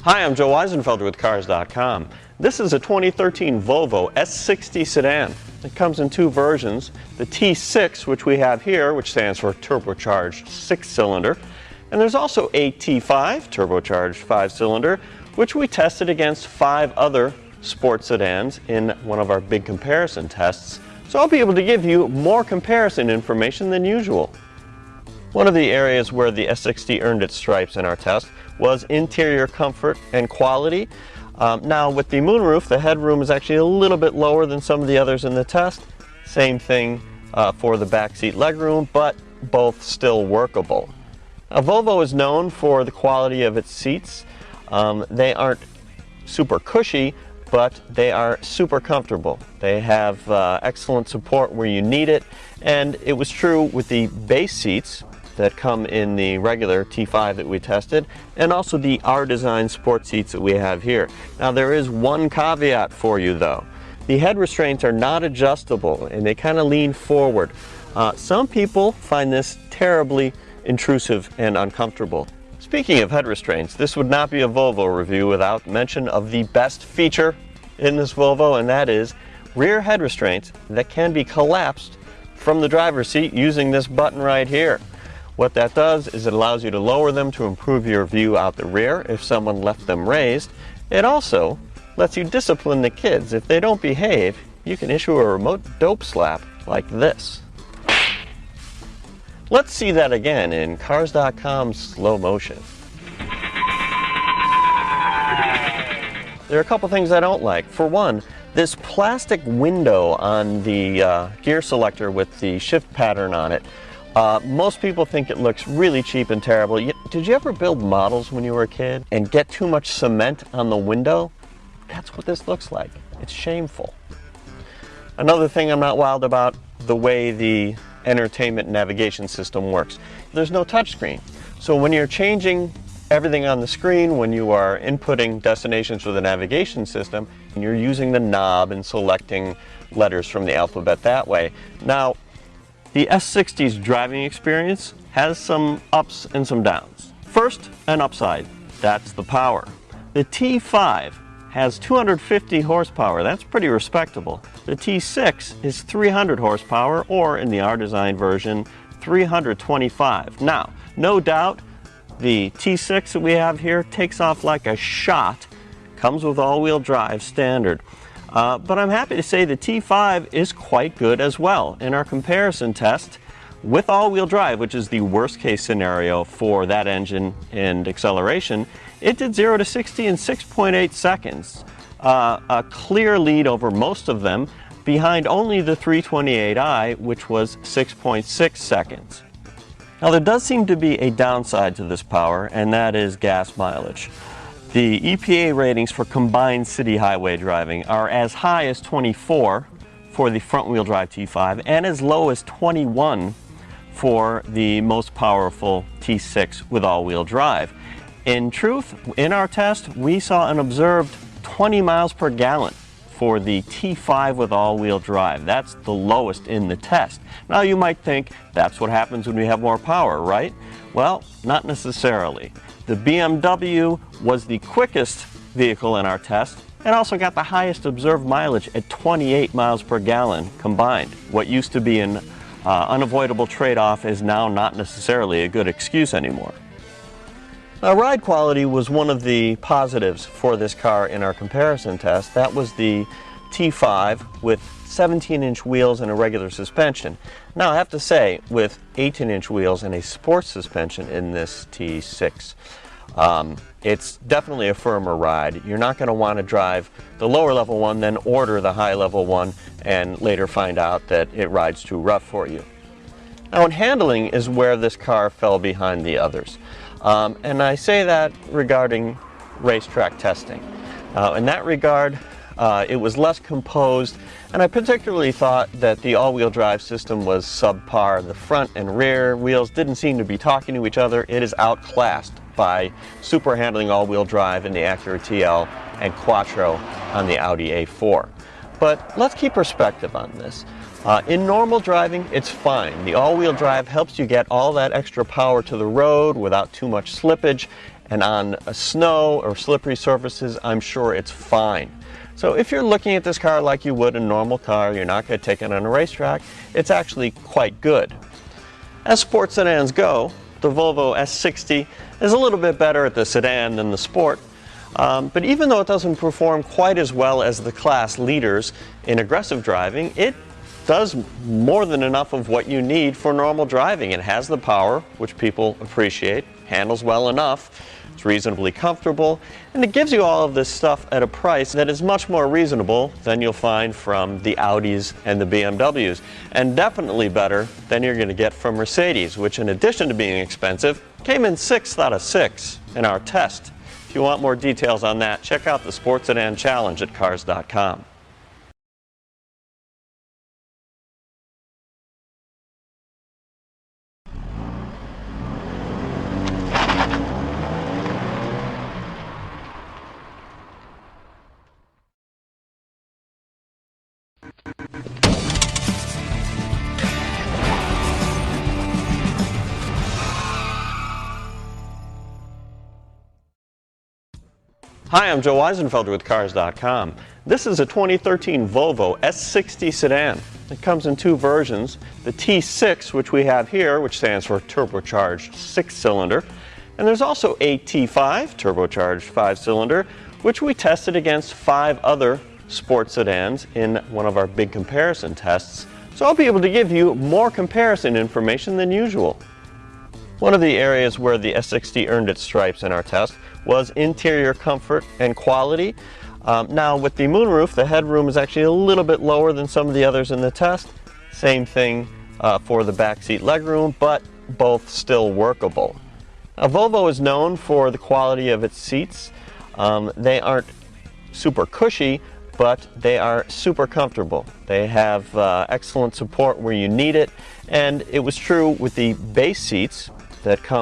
Hi, I'm Joe Weisenfelder with Cars.com. This is a 2013 Volvo S60 sedan. It comes in two versions, the T6, which we have here, which stands for turbocharged 6-cylinder, and there's also a T5, turbocharged 5-cylinder, which we tested against 5 other sports sedans in one of our big comparison tests, so I'll be able to give you more comparison information than usual. One of the areas where the S60 earned its stripes in our test was interior comfort and quality. Now with the moonroof, the headroom is actually a little bit lower than some of the others in the test. Same thing for the backseat legroom, but both still workable. Now, Volvo is known for the quality of its seats. They aren't super cushy, but they are super comfortable. They have excellent support where you need it, and it was true with the base seats that come in the regular T5 that we tested, and also the R-Design sport seats that we have here. Now there is one caveat for you though. The head restraints are not adjustable and they kind of lean forward. Some people find this terribly intrusive and uncomfortable. Speaking of head restraints, this would not be a Volvo review without mention of the best feature in this Volvo, and that is rear head restraints that can be collapsed from the driver's seat using this button right here. What that does is it allows you to lower them to improve your view out the rear if someone left them raised. It also lets you discipline the kids. If they don't behave, you can issue a remote dope slap like this. Let's see that again in Cars.com slow motion. There are a couple things I don't like. For one, this plastic window on the gear selector with the shift pattern on it. Most people think it looks really cheap and terrible. Did you ever build models when you were a kid and get too much cement on the window? That's what this looks like. It's shameful. Another thing I'm not wild about, the way the entertainment navigation system works. There's no touchscreen. So when you're changing everything on the screen, when you are inputting destinations for the navigation system, you're using the knob and selecting letters from the alphabet that way. Now, the S60's driving experience has some ups and some downs. First, an upside, that's the power. The T5 has 250 horsepower, that's pretty respectable. The T6 is 300 horsepower, or in the R-Design version, 325. Now, no doubt, the T6 that we have here takes off like a shot, comes with all-wheel drive standard. But I'm happy to say the T5 is quite good as well. In our comparison test, with all-wheel drive, which is the worst-case scenario for that engine and acceleration, it did 0 to 60 in 6.8 seconds. A clear lead over most of them, behind only the 328i, which was 6.6 seconds. Now there does seem to be a downside to this power, and that is gas mileage. The EPA ratings for combined city highway driving are as high as 24 for the front-wheel drive T5 and as low as 21 for the most powerful T6 with all-wheel drive. In truth, in our test, we saw an observed 20 miles per gallon for the T5 with all-wheel drive. That's the lowest in the test. Now you might think that's what happens when we have more power, right? Well, not necessarily. The BMW was the quickest vehicle in our test and also got the highest observed mileage at 28 miles per gallon combined. What used to be an unavoidable trade-off is now not necessarily a good excuse anymore. Now, ride quality was one of the positives for this car in our comparison test. That was the T5 with 17-inch wheels and a regular suspension. Now I have to say, with 18-inch wheels and a sports suspension in this T6, it's definitely a firmer ride. You're not going to want to drive the lower level one, then order the high level one, and later find out that it rides too rough for you. Now, in handling is where this car fell behind the others. And I say that regarding racetrack testing. In that regard, it was less composed, and I particularly thought that the all-wheel drive system was subpar. The front and rear wheels didn't seem to be talking to each other. It is outclassed by super handling all-wheel drive in the Acura TL and Quattro on the Audi A4. But let's keep perspective on this. In normal driving, it's fine. The all-wheel drive helps you get all that extra power to the road without too much slippage, and on snow or slippery surfaces, I'm sure it's fine. So if you're looking at this car like you would a normal car, you're not going to take it on a racetrack, it's actually quite good. As sports sedans go, the Volvo S60 is a little bit better at the sedan than the sport, but even though it doesn't perform quite as well as the class leaders in aggressive driving, it does more than enough of what you need for normal driving. It has the power, which people appreciate, handles well enough, it's reasonably comfortable, and it gives you all of this stuff at a price that is much more reasonable than you'll find from the Audis and the BMWs, and definitely better than you're going to get from Mercedes, which in addition to being expensive, came in 6th out of 6 in our test. If you want more details on that, check out the Sports Sedan Challenge at cars.com. Hi, I'm Joe Weisenfelder with cars.com. This is a 2013 Volvo S60 sedan. It comes in two versions, the T6, which we have here, which stands for turbocharged 6-cylinder, and there's also a T5, turbocharged 5-cylinder, which we tested against 5 other sports sedans in one of our big comparison tests. So I'll be able to give you more comparison information than usual. One of the areas where the S60 earned its stripes in our test was interior comfort and quality. Now with the moonroof, the headroom is actually a little bit lower than some of the others in the test. Same thing for the backseat legroom, but both still workable. Now, Volvo is known for the quality of its seats. They aren't super cushy, but they are super comfortable. They have excellent support where you need it, and it was true with the base seats that come